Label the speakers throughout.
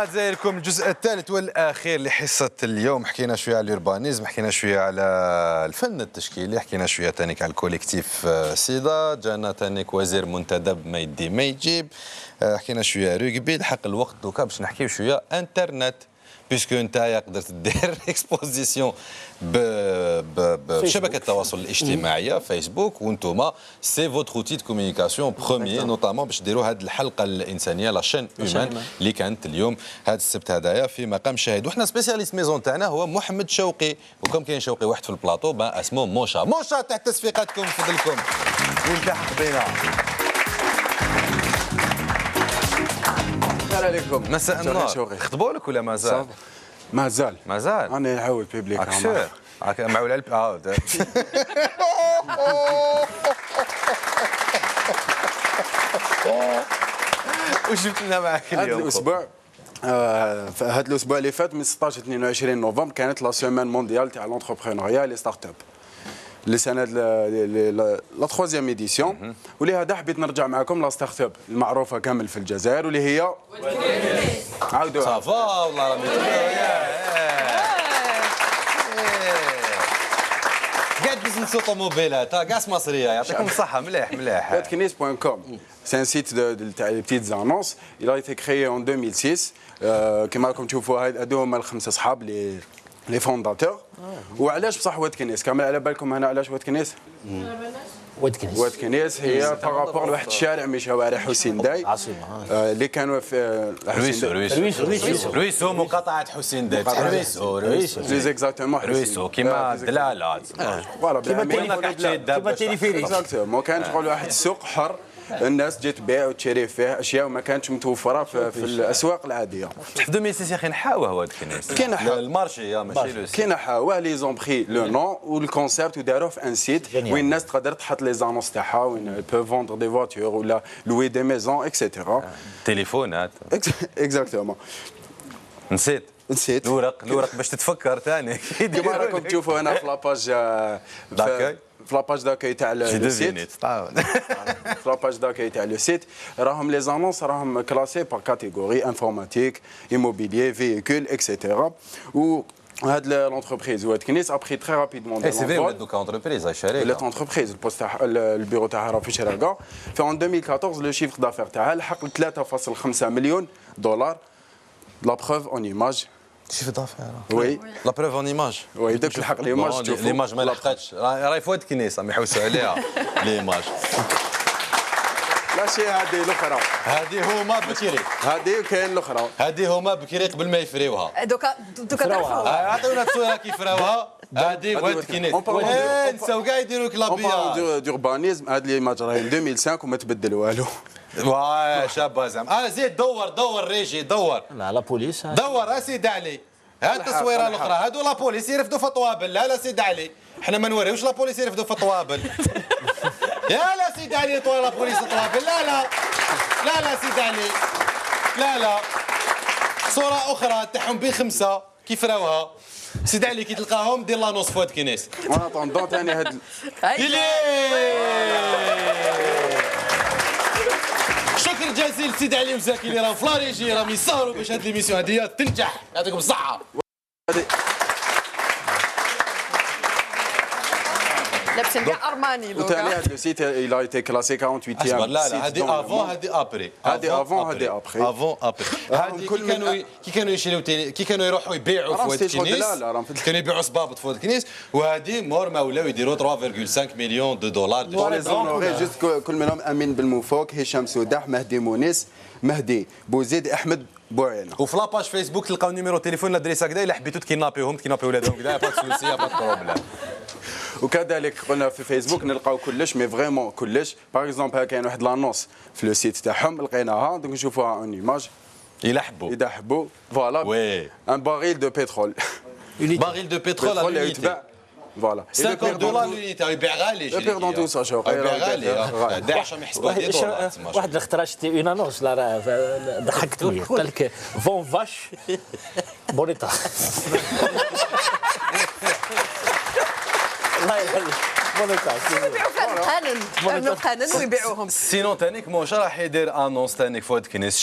Speaker 1: رجعنا لكم الجزء الثالث والاخير لحصه اليوم. حكينا شويه على اليوربانيزم، حكينا شويه على الفن التشكيلي، حكينا شويه تانيك على الكوليكتيف سيدا، جانا تانيك وزير منتدب ما يدي ما يجيب، حكينا شويه رugby. الحق الوقت دوكا باش نحكيو شويه انترنت، بيسكو نتايا قدرت دير اكسبوزيسيون بشبكه التواصل الاجتماعيه فيسبوك، وانتم سي فوتر اوتي دو كومونيكاسيون بروميي نوتامون باش ديروا هذه الحلقه الانسانيه لا شين هيومان اللي كانت اليوم هذا السبت هذايا في مقام شاهد. وحنا سبيسياليست ميزون تاعنا هو محمد شوقي، وكم كاين شوقي واحد في البلاطو اسمه موشا. موشا تحت تصفيقاتكم فضلكم والتحق بينا.
Speaker 2: السلام عليكم.
Speaker 1: مساء النور. خطبوا لك ولا مازال؟
Speaker 2: مازال انا نحاول بيبليك
Speaker 1: اكثر معول على وش جبت لنا معك اليوم؟
Speaker 2: هذا الاسبوع هذا الاسبوع اللي فات من 16 22 نوفمبر كانت لا سيمين مونديال تاع لونتربرونيا لي ستارت اب لسنه لا تخوازيام ايديسيون، ولهذا حبيت نرجع معكم لا ستارت اب المعروفه كامل في الجزائر واللي هي عاودوها
Speaker 1: صافا والله راه قاعد بزنس اوتوموبيلات كاع مصريه. يعطيكم الصحه. مليح
Speaker 2: Wetkenis.com. C'est un site تاع les petites annonces. Il a été créé en 2006. كما راكم تشوفوا هادو هما الخمسه صحاب لي فونداتور. وعلاش بصح واتكنيس؟ كامل على بالكم هنا علاش واتكنيس؟ واتكنيس هي بارابور لواحد الشارع من شوارع حسين داي اللي كانوا في
Speaker 1: رويسو مقاطعة حسين داي. رويسو
Speaker 2: اكزاكتومون
Speaker 1: رويسو كيما دلالات
Speaker 2: فوالا
Speaker 1: كيما
Speaker 2: تيليفيري اكزاكتومون. كان شغل واحد السوق حر الناس جات تبيع وتشري فيه اشياء ما كانتش متوفره في الاسواق العاديه.
Speaker 1: في 2006 يا اخي نحاوه هو الكنيس
Speaker 2: كاين
Speaker 1: المارشي ماشي لو
Speaker 2: كاين نحاوه لي زون بري لو نون والكونسيبت وداروه في ان سيت وين الناس تقدر تحط لي زانونس تاعها وين بو فوندر دي فواتور ولا لوي دي ميزون اكسيتيرا
Speaker 1: تليفونات
Speaker 2: اكزاكتومون. نسيت
Speaker 1: الورق باش تتفكر ثاني
Speaker 2: كما راكم تشوفوا هنا في لاباج في لاباج داكاي تاع لو سيت في لاباج داكاي تاع لو سيت راهم لي زانونس راهم كلاسي بار كاتيجوري انفورماتيك ايموبيليي فييكول اكسيتيرا. وهاد لونتربريز واتكنيس ابخي تري رابيدمون
Speaker 1: دو سي في ولات دوكا انتربريز شركه
Speaker 2: ولات انتربريز البوست تاع البيرو تاعها راه في شراكه. في 2014 لو شيفر دافير تاعها لحق 3.5 مليون دولار. لا بروف اون ايماج
Speaker 1: شيف دافير
Speaker 2: وي
Speaker 1: لا بروف اون ايماج
Speaker 2: وي داك الحق ليماج
Speaker 1: ليماج ما لحقتش راهي فوات كنيسه ما يحوسوا عليها ليماج.
Speaker 2: لا شي هذه الاخرى
Speaker 1: هذه هما بكري
Speaker 2: هذه وكاين الاخرى
Speaker 1: هذه هما بكري قبل ما يفريوها
Speaker 3: دوكا تعرفوها
Speaker 1: عطيونا الصوره كيف راوها. هذه واد كنيس نساو كاع يديروا كلابيه
Speaker 2: دوربانيزم. هذه ليماج راهي 2005 وما تبدل والو.
Speaker 1: واه شابه زعما زيد دور ريجي دور
Speaker 4: لا بوليس
Speaker 1: دور اسيدي علي. هاد التصويره الاخرى هادو لا بوليس يرفدوا في طوابل. لا سيدي علي حنا ما نوريوش لا بوليس يرفدوا في طوابل. يا لا سيدي علي لا بوليس طوابل. لا سيدي علي لا صوره اخرى تاعهم بخمسه كيف راوها سيدي علي كي تلقاهم دير لانونس فوات كنيس.
Speaker 2: وانا طوندون ثاني هاد
Speaker 1: شكر جزيل سيدي علي وزكي اللي راهم في لاريجي راهم يسهروا باش هاد ليميسيون هادي تنجح. يعطيكم الصحة.
Speaker 3: لابسين كاع ارماني دوكا.
Speaker 2: وثاني هذا لو سيت il a été classé 48e.
Speaker 1: لا هذه افون هذه ابري.
Speaker 2: هذه افون هذه ابري.
Speaker 1: افون ابري. هذه كي كانوا يشريو كي كانوا يروحوا يبيعوا في واد كنيس كانوا يبيعوا صبابط في واد كنيس. وهذه مور ما ولاو يديروا 3.5 مليون دولار.
Speaker 2: لي زونوري جوست كل منهم امين بالمفوك هشام سوداح مهدي مونيس مهدي بوزيد احمد بوعينه.
Speaker 1: وفي لاباج فيسبوك تلقاو نيميرو تليفون لادريس هكذا الا حبيتوا تكينابيوهم ولادهم كذا با سوسي با بروبليم.
Speaker 2: وكذلك قلنا في فيسبوك نلقاو كلش مي فريمون كلش. باغ اكزومبل كاين واحد لانونس في لو سيت تاعهم لقيناها دونك نشوفوها اون ايماج
Speaker 1: اذا حبوا
Speaker 2: فوالا وي ان باريل دو بترول.
Speaker 1: باريل دو بترول اللي يتباع
Speaker 2: فوالا
Speaker 1: $50 لونيتي يبيع غالي.
Speaker 2: يبيع دون تو سا شو
Speaker 1: يبيع غالي داعش ما يحسبوا
Speaker 4: واحد اللي اخترع شتي اون انونس لا راه ضحكتني قال لك فون فاش بونيتا الله يبارك
Speaker 3: يبيعوا فيها القانون ويبيعوهم.
Speaker 1: سينون تانيك موشا راح يدير انونس تانيك فوت كنيس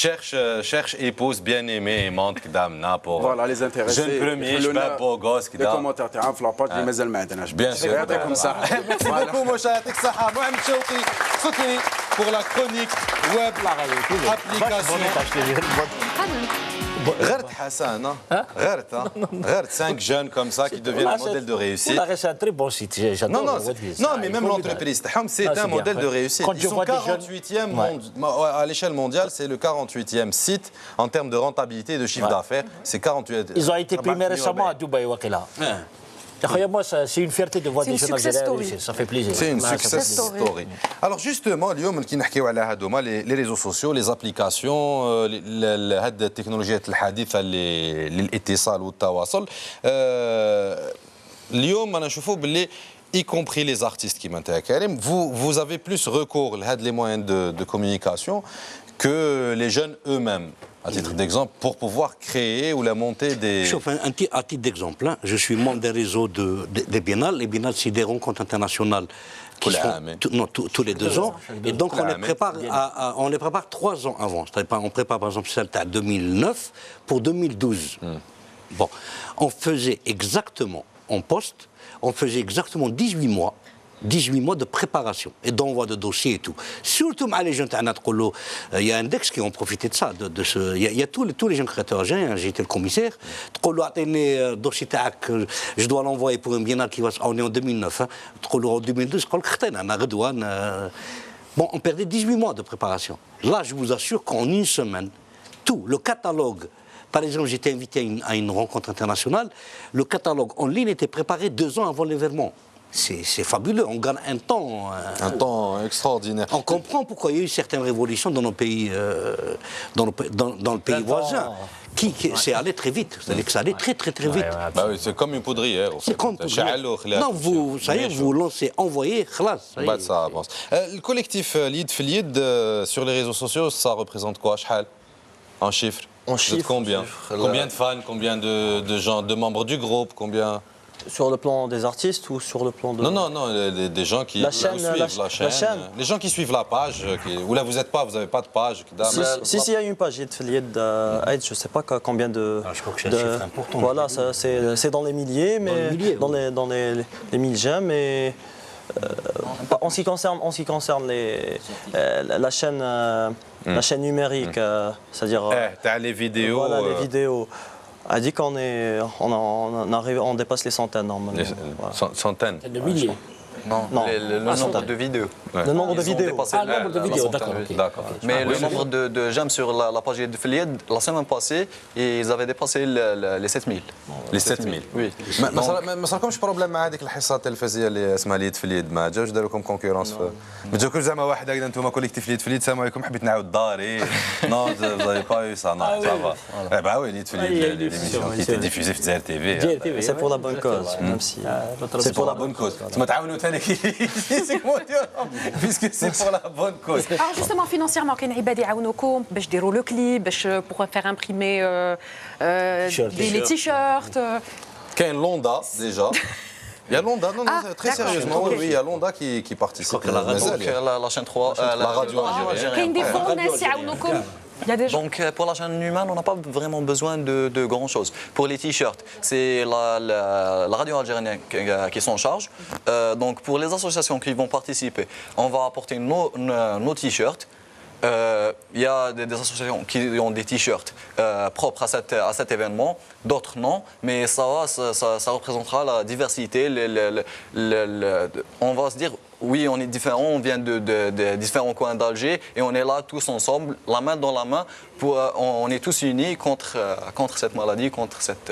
Speaker 1: شيرش ايبوز بيان ايمي مونت كدا منا بور
Speaker 2: فوالا لي زانتيريسي
Speaker 1: جون بروميي شباب بو غوس
Speaker 2: لي
Speaker 1: كدا
Speaker 2: كومونتير تاعهم في لاباج اللي مازال ما عندناش
Speaker 1: بيان سور
Speaker 2: يعطيكم الصحه
Speaker 1: ميرسي بوكو موشا يعطيك الصحه محمد شوقي سوتي pour la chronique web application غرت حسن غرت 5 jeunes comme ça qui deviennent un modèle de réussite.
Speaker 4: C'est un très bon site.
Speaker 1: Non, non, mais même l'entreprise, c'est un modèle de réussite. Ils sont 48e à l'échelle mondiale, c'est le 48e site en termes de rentabilité et de chiffre d'affaires. C'est 48.
Speaker 4: Ils ont été primés récemment à Dubaï, Wakila. Moi, c'est une fierté de voir des jeunes Algériens, ça fait plaisir.
Speaker 1: C'est une success story. Alors justement, اليوم كي نحكيو على هذوما les réseaux sociaux, les applications, هاد التكنولوجيات الحديثة للاتصال والتواصل. اليوم أنا نشوفوا باللي y compris les artistes qui m'intéressent. Vous avez plus recours à les moyens de communication que les jeunes eux-mêmes. À titre d'exemple, pour pouvoir créer ou la montée des...
Speaker 5: À titre d'exemple, je suis membre des réseaux des biennales. Les biennales, c'est des rencontres internationales qui sont tous les 2 ans. Et donc, on les prépare 3 ans avant. On prépare, par exemple, celle de 2009 pour 2012. Bon, on faisait exactement, en poste, on faisait exactement 18 mois de préparation et d'envoi de dossiers et tout. Surtout les jeunes, il y a Index qui ont profité de ça. Il y a tous les jeunes créateurs algériens. J'ai été le commissaire. Dossier je dois l'envoyer pour un biennale qui va. On est en 2009. En 2012, bon, on perdait 18 mois de préparation. Là, je vous assure qu'en une semaine, tout le catalogue. Par exemple, j'étais invité à une rencontre internationale. Le catalogue en ligne était préparé 2 ans avant l'événement. C'est fabuleux, on gagne un temps
Speaker 1: extraordinaire.
Speaker 5: On comprend pourquoi il y a eu certaines révolutions dans nos pays, dans le pays voisin. C'est allé très vite, c'est-à-dire que ça allait très vite.
Speaker 1: Bah oui, c'est comme une poudrière.
Speaker 5: C'est comme une poudrière. Non, ça y est, vous lancez, envoyez, khalas.
Speaker 1: Ça avance. Le collectif Lid Filid sur les réseaux sociaux, ça représente quoi, Chhal, en chiffres?
Speaker 6: En chiffres.
Speaker 1: Combien? Combien de fans, combien de gens, de membres du groupe, combien?
Speaker 6: Sur le plan des artistes ou sur le plan de...
Speaker 1: Non, des gens qui suivent la chaîne. Les gens qui suivent la page, ou là vous n'êtes pas, vous n'avez pas de page.
Speaker 6: Si, il y a une page je ne sais pas combien de...
Speaker 5: Je crois que c'est un chiffre important.
Speaker 6: Voilà, c'est dans les milliers, mais dans les 1000 j'aime, mais... En ce qui concerne la chaîne numérique, c'est-à-dire...
Speaker 1: les vidéos.
Speaker 6: Voilà, les vidéos. A dit on dépasse les centaines normalement.
Speaker 1: Centaines
Speaker 4: De milliers.
Speaker 6: Non.
Speaker 7: Le nombre de vidéos.
Speaker 6: Le nombre de vidéos.
Speaker 4: Le nombre de vidéos, d'accord.
Speaker 7: Mais le nombre de j'aime sur la page de Filied, la semaine passée, ils avaient dépassé les 7000.
Speaker 1: Les 7000
Speaker 7: Oui.
Speaker 1: ما صاركمش بروبليم مع هذيك الحصه التلفزيونيه اللي اسمها ليد فليد ما جاوش داروا لكم كونكورونس ما جاكوش زعما واحد هكذا انتم كوليكتيف ليد فليد السلام عليكم حبيت نعاود داري نو فازافي با يو سا نو سافا bah oui ليد فليد l'émission qui était diffusée في الجزائر تي في
Speaker 6: C'est pour la bonne cause, même si...
Speaker 1: C'est pour la bonne cause. تما تعاونوا ثاني puisque c'est pour la bonne cause.
Speaker 8: Alors justement financièrement كاين عباد يعاونوكم باش ديروا لو كليب باش pour faire imprimer les t-shirts.
Speaker 1: Qu'un Londa déjà. Il y a Londa, non, très sérieusement, oui, il y a Londa qui participe.
Speaker 7: La chaîne 3,
Speaker 1: la radio algérienne.
Speaker 8: كاين des fonds ناس يعاونوكم.
Speaker 7: Donc pour la chaîne humaine, on n'a pas vraiment besoin de grand-chose. Pour les t-shirts, c'est la radio algérienne qui s'en charge. Donc pour les associations qui vont participer, on va apporter nos t-shirts. Il y a des associations qui ont des t-shirts propres à cet événement, d'autres non, mais ça représentera la diversité. On va se dire, oui, on est différents, on vient de différents coins d'Alger et on est là tous ensemble, la main dans la main, on est tous unis contre cette maladie, contre cette...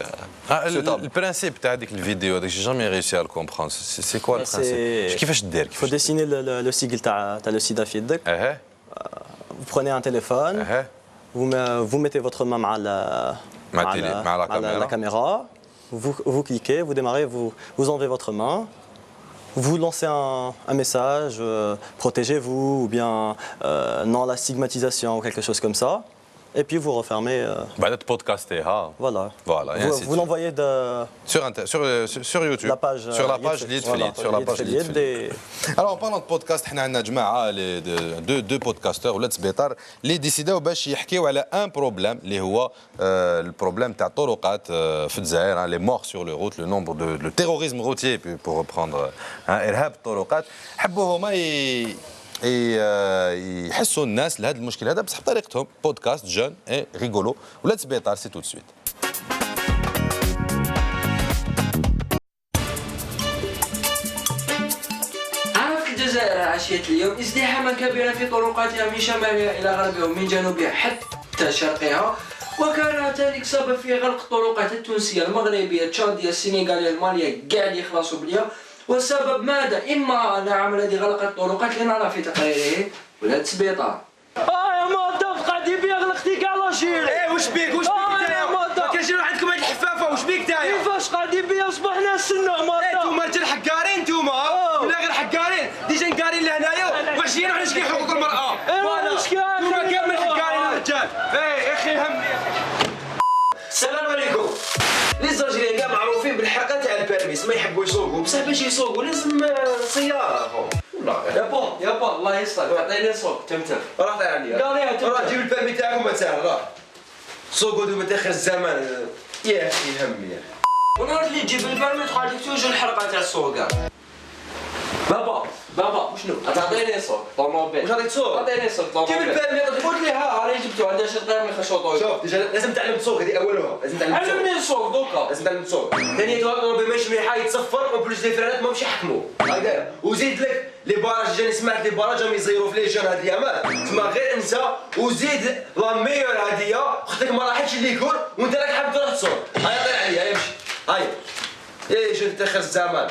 Speaker 1: Le principe de la vidéo, je n'ai jamais réussi à le comprendre. C'est quoi le principe?
Speaker 6: Il faut dessiner le sigle de le sida Fiedek. Vous prenez un téléphone, vous mettez votre main à la caméra, vous cliquez, vous démarrez, vous enlevez votre main, vous lancez un message, protégez-vous, ou bien non à la stigmatisation, ou quelque chose comme ça. Et puis vous refermez.
Speaker 1: بعد بودكاستيها.
Speaker 6: Voilà.
Speaker 1: Voilà.
Speaker 6: Vous l'envoyez
Speaker 1: sur YouTube. Sur la page Lied Felied. Sur la page Lied Felied. Alors en parlant de podcast, حنا عندنا جماعة deux podcasteurs ولاد سبيطار اللي ديسيداو باش يحكيو على ان بروبليم اللي هو البروبليم تاع الطرقات في الجزائر لي مور سور لو روت لو نومبر دو لو تيروريزم روتيي بور ريبروندر ارهاب الطرقات حبوا هما يحسوا الناس لهذا المشكل هذا بس بطريقتهم بودكاست جون اي ريغولو ولاد سبيطار سي تو سويت
Speaker 9: الجزائر عشية اليوم ازدحاما كبيرا في طرقاتها من شمالها إلى غربها ومن جنوبها حتى شرقها، وكان ذلك سبب في غلق الطرقات التونسية المغربية التشادية السنغالية المالية قاعد يخلصوا بليها. والسبب ماذا؟ إما العام الذي غلق الطرقات لنرى في تقريره ولاد سبيطار.
Speaker 10: يا ماضي قاعد يبيع غلقتي كاع لاشيري.
Speaker 9: واش بيك نتايا؟ ما كانش يروح عندكم هاد الحفافة واش بيك نتايا؟
Speaker 10: كيفاش قاعد يبيع وصبحنا نستناو ماضي؟
Speaker 9: انتوما رجال حكارين انتوما ولا غير حكارين ديجا نكارين لهنايا وعشيين وحنا نشكي حقوق المرأة. انتوما كامل حكارين الرجال. يا اخي همني. السلام عليكم. لي زاجيريين كاع معروفين بالحرقه تاع البيرميس ما يحبوا يسوقوا بصح باش يسوقوا لازم سياره اخو. يا با الله يستر عطيني سوق تمتم راه طير عليا راه جيب البيرمي تاعكم ما ساهل راه سوقوا دوما تاخر الزمان يا اخي همي يا اخي. ونهار اللي تجيب البيرمي تقعد لك توجو الحرقه تاع السوق. بابا شنو؟ تعطيني سوق طوموبيل. واش غادي تسوق؟ تعطيني سوق طوموبيل. جيب البيرمي قلت لي ها راني جبتو عندي شي طير خشوطو. شوف ديجا لازم تعلم تسوق هذه اولها لازم تعلم تسوق. علمني نسوق دوكا. لازم تعلم تسوق. ثاني طوموبيل ماشي مليحه يتصفر وبلوس لي فرانات ماهمش يحكموا. هكذا وزيد لك لي باراج جاني سمعت لي باراج راهم يزيروا في لي جون هاد الايامات تما غير انسى وزيد لا ميور هاديه اختك ما راحتش ليكور وانت راك حاب تروح تسوق. هيا طير عليا هيا امشي هيا جا تاخر الزمان.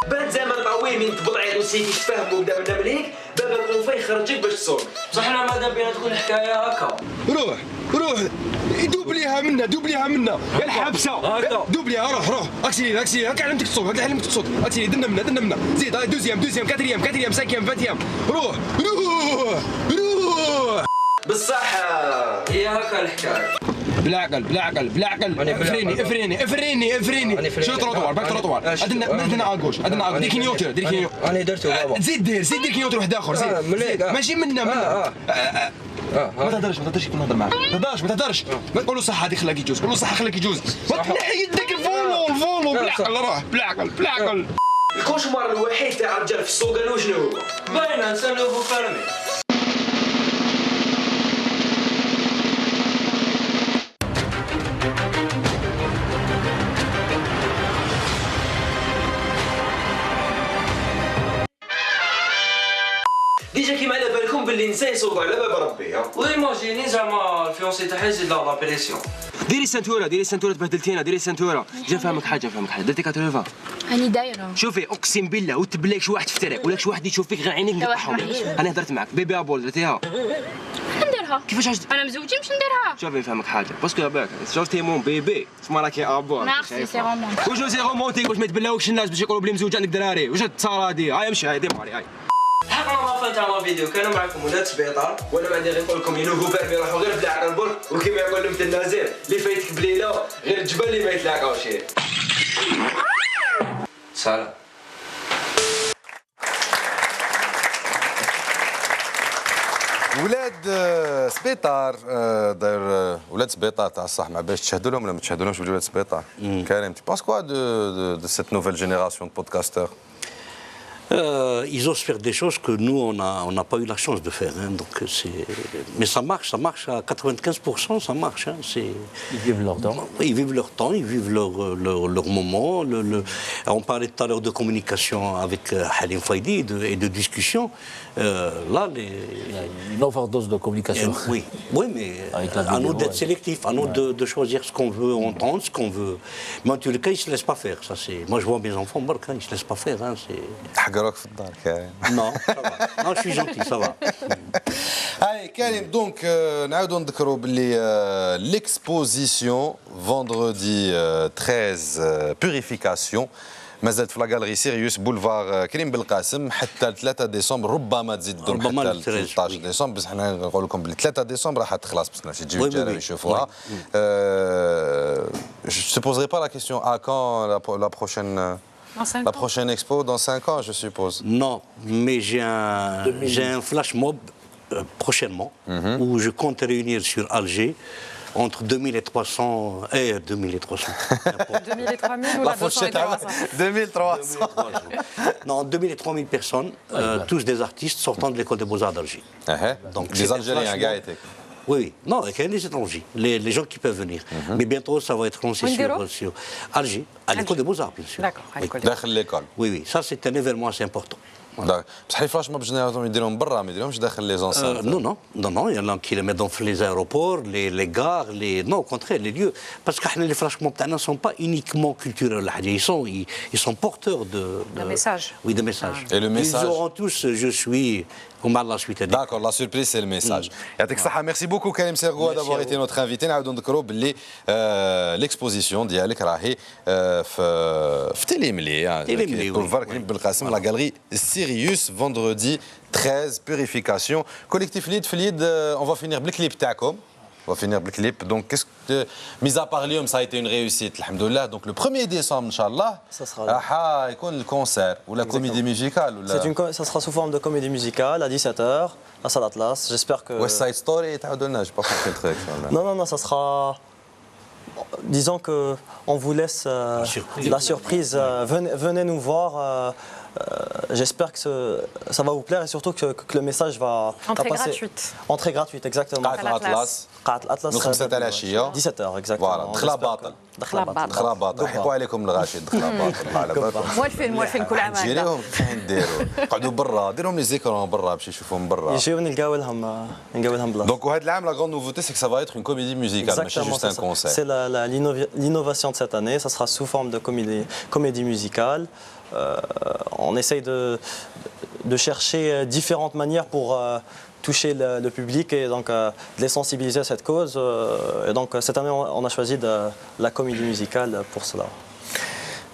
Speaker 9: بعد زمان طويل من تبلعيط وسيتي تفهموا بدا من مليك بابا الوفا يخرجك باش تسوق. بصح حنا ماذا بينا تكون الحكايه هكا. روح دوبليها منا يا الحبسه دوبليها روح اكسيلي هاك علمتك تسوق اكسيلي دنا منا زيد هاي دوزيام كاتريام سانكيام فاتيام روح بالصح هي هكا الحكايه. بالعقل افريني شو تروطوار باك تروطوار ادنا اغوش دير كينيوتر انا درتو بابا زيد دير كينيوتر واحد اخر زيد ماشي منا ما تهدرش كيف نهضر معاك ما تهدرش ما تقولوا صح هذه خلاك يجوز قول له صح خلاك يجوز ما تنحي يدك الفولو بالعقل روح بالعقل. الكوشمار الوحيد تاع الرجال في السوق قالوا شنو هو؟ باينه نسالوه فيرمي. ديجا كيما على بالكم باللي النساء يسوقوا على باب ربي ويماجيني زعما الفيونسي تاعها يزيد لا بريسيون. ديري السنتوره تبهدلتينا جا نفهمك حاجه درتي 80.
Speaker 11: راني دايره
Speaker 9: شوفي اقسم بالله وتبلاك شي واحد في الطريق ولا شي واحد يشوف فيك غير عينيك نقطعهم. انا هضرت معاك بيبي ابول درتيها
Speaker 11: نديرها
Speaker 9: كيفاش
Speaker 11: انا مزوجين باش نديرها.
Speaker 9: شوفي نفهمك حاجه باسكو ياك شفتي مون بيبي تسمى راكي ابول
Speaker 11: ناقصي سي رومونتيك
Speaker 9: واش سي رومونتيك واش ما يتبلاوكش الناس باش يقولوا بلي مزوج عندك دراري واش هاد التصاره هادي هاي امشي هاي ديماري هاي. حقنا ما فهمت على الفيديو كانوا معكم ولاد سبيطار وانا ما عندي غير نقول لكم ينوفو بيرمي روحوا غير بالعقل برك وكيما يقول لهم النازل اللي فايتك بليله غير الجبل اللي ما يتلاقاوش. سلام.
Speaker 1: ولاد سبيطار داير ولاد سبيطار تاع الصح ما باش تشهدوا لهم ولا ما تشهدولهمش بولاد سبيطار كريم تي بونس كوا دو سيت نوفيل جينيراسيون دو بودكاستور؟
Speaker 5: Ils osent faire des choses que nous, on n'a pas eu la chance de faire. Hein, donc mais ça marche à 95%, ça marche. Hein,
Speaker 4: ils vivent leur temps.
Speaker 5: Ils vivent leur temps, ils vivent leur moment. On parlait tout à l'heure de communication avec Halim Faidi et de discussion. Là,
Speaker 4: il y a une overdose de communication.
Speaker 5: Oui, mais à nous d'être sélectifs, à nous de choisir ce qu'on veut entendre, ce qu'on veut. Mais en tous les cas, ils ne se laissent pas faire. Ça, moi, je vois mes enfants, ils ne se laissent pas faire. Hein,
Speaker 1: حقروك في الدار كريم.
Speaker 5: Non, ça va. Non, je suis gentil, ça va.
Speaker 1: Allez, Karim, donc, نعاودوا نذكروا باللي l'exposition vendredi 13 purification مازالت في لا غاليري سيريوس بولفار كريم بالقاسم حتى 3 ديسمبر ربما تزيد تدوم حتى 13 ديسمبر بس حنا نقول لكم بلي 3 ديسمبر راح تخلص باش نمشي تجيو الجزائر يشوفوها. Je ne te poserai pas la question à quand la prochaine expo dans 5 ans je suppose.
Speaker 5: Non, mais j'ai un flash mob prochainement où je compte réunir sur Alger entre 2000 et 300 et 2000 et 300.
Speaker 8: 2000 et 3000 ou la 200 et 300
Speaker 1: 2300.
Speaker 5: Non, 2000 et 3000 personnes, tous des artistes sortant de l'école des Beaux-Arts d'Alger.
Speaker 1: Donc des Algériens, gars étaient.
Speaker 5: Oui, non, il y a des étrangers, les gens qui peuvent venir. Mais bientôt, ça va être lancé sur Alger, à l'école des Beaux-Arts, bien sûr.
Speaker 8: D'accord, à
Speaker 1: l'école.
Speaker 5: Oui, oui, ça c'est un événement assez important.
Speaker 1: بصح لي فلاش موب جينيرالمون يديرهم برا ما يديرهمش داخل لي زونسانت.
Speaker 5: Non, il y en a qui les mettent dans les aéroports, les gares, non, au contraire, les lieux. Parce que les flash mobs ne sont pas uniquement culturels, ils sont porteurs de
Speaker 8: messages.
Speaker 5: Oui, de messages.
Speaker 1: Et le message.
Speaker 5: Ils auront tous, je suis. La suite.
Speaker 1: D'accord, la surprise c'est le message. Merci beaucoup Karim Sergoua d'avoir été notre invité. نعاودوا نذكروا باللي l'exposition ديالك راهي في تيليملي بولفار كريم بالقاسم لا غاليري سيريوس vendredi 13 purification collectif Lid Flid. On va finir بالكليب تاعكم. On va finir le clip. Donc, qu'est-ce que, mis à part Lyon, ça a été une réussite, alhamdoulilah. Donc, le 1er décembre, Inch'Allah, ça sera le concert ou la comédie musicale.
Speaker 6: Ça sera sous forme de comédie musicale à 17h, à Salle Atlas. J'espère que.
Speaker 1: West Side Story, j'ai pas compris le truc.
Speaker 6: Non, ça sera. Disons qu'on vous laisse la surprise. Venez nous voir. J'espère que ça va vous plaire et surtout que le message va
Speaker 8: Entrée
Speaker 6: passer.
Speaker 8: gratuite.
Speaker 6: Entrée gratuite, exactement.
Speaker 1: Atlas.
Speaker 6: 17h, exactement.
Speaker 1: Voilà, دخلة باطل. دخلة باطل. حيقوا عليكم الغاشي دخلة باطل على بالكم.
Speaker 8: موالفين كل عام.
Speaker 1: جيريهم كاين نديروا. قعدوا برا، ديرهم لي زيكرون برا باش يشوفوهم برا.
Speaker 6: يجيو نلقاو لهم بلاصة.
Speaker 1: Donc وهذا العام la grande nouveauté c'est que ça va être une comédie musicale, ماشي juste un concert.
Speaker 6: C'est l'innovation de cette année, ça sera sous forme de comédie musicale. On essaye de chercher différentes manières pour toucher le public et donc de les sensibiliser à cette cause. Et donc cette année, on a choisi la comédie musicale pour cela.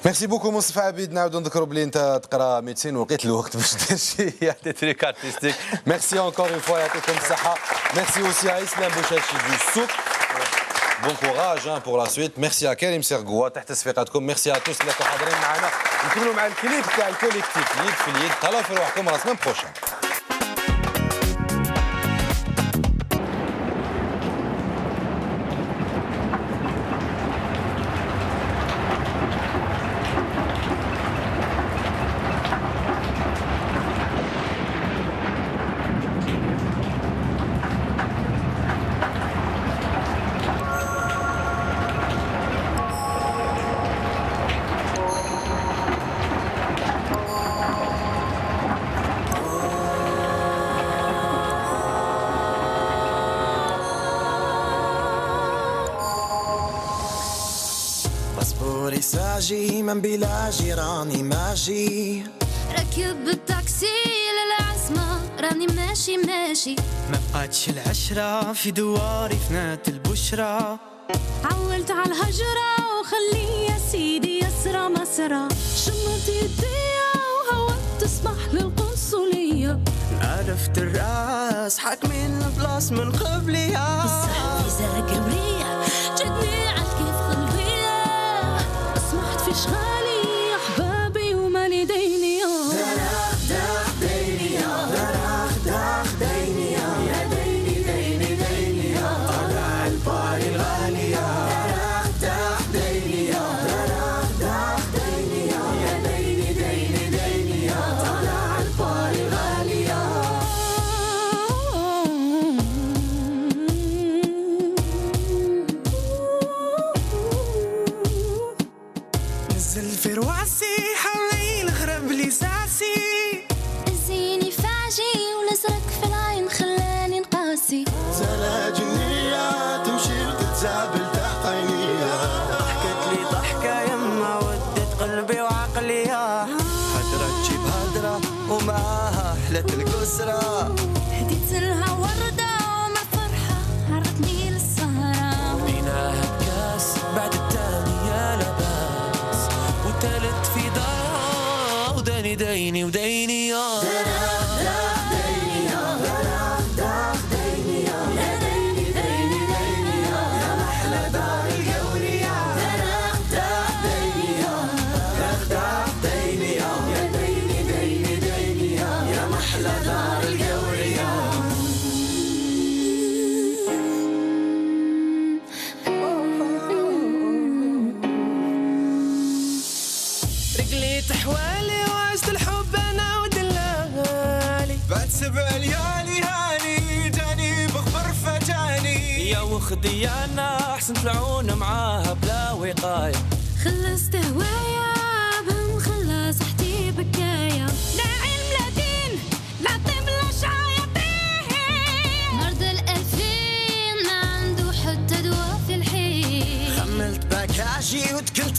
Speaker 1: ميرسي بوكو مصطفى عبيد. نعاودوا نذكروا بلي انت تقرا ميديسين ولقيت الوقت باش دير شي دي تريك ارتستيك. ميرسي انكور اون فوا يعطيكم الصحه. ميرسي اوسي à اسلام بوشاشي دو السوق. Bon courage pour la suite. Merci à Karim Sergoua. تحت صفيقاتكم. Merci à tous اللي كانوا حاضرين معنا. نكملوا مع الكليب تاع الكوليكتيف ليد في اليد. تهلاو في روحكم لا سمان بروشين.
Speaker 12: ساجي من بلا جيراني ماشي
Speaker 13: ركب التاكسي للعزمة راني ماشي
Speaker 12: ما بقاتش العشرة في دواري فنات البشرة
Speaker 13: عولت على الهجرة وخلي يا سيدي يسرى مسرى شمت يديا وهوت تسمح للقنصلية
Speaker 12: عرفت الراس حاكمين البلاص من قبليها
Speaker 13: الصحفي زاكرية جدني عالكيف قلبية اسمحت في شغالي أحبابي ومالي ديني
Speaker 12: دراخ داخ ديني دراخ داخ ديني يا ديني ديني ديني طلع الباري الغالية دراخ داخ ديني دراخ داخ ديني يا ديني ديني ديني طلع الباري الغالية نزل هي وخديانة أحسن طلعون معاها بلا وقاية.
Speaker 13: خلصت هواية بهم خلص احتي بكاية. لا علم لا دين لا طب لا شايطين. مرض الألفين ما عنده حتى دواء في الحين.
Speaker 12: حملت باكاجي وتكلت